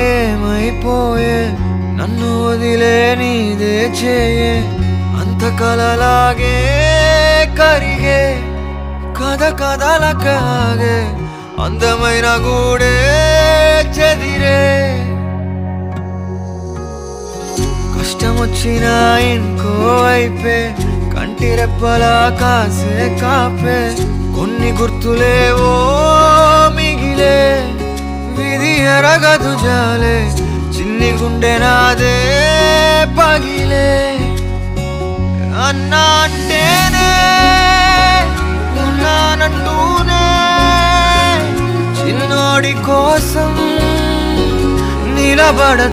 చిన్నతనమేమైపోయే నన్ను వదిలే నీదే చేయే అంత కలలాగే కరిగే కథ కథలకాగే అందమైన గూడే చెదిరే కష్టమొచ్చినా ఇంకో వైపే కంటి రెప్పలా కాసే కాపే కొన్ని గుర్తులేవో మిగిలే విధి ఎరగదు జాలే చిన్ని గుండె నాదే పగిలే అన్నా అంటేనే ఉన్నానంటూనే చిన్నోడి కోసం నిలబడ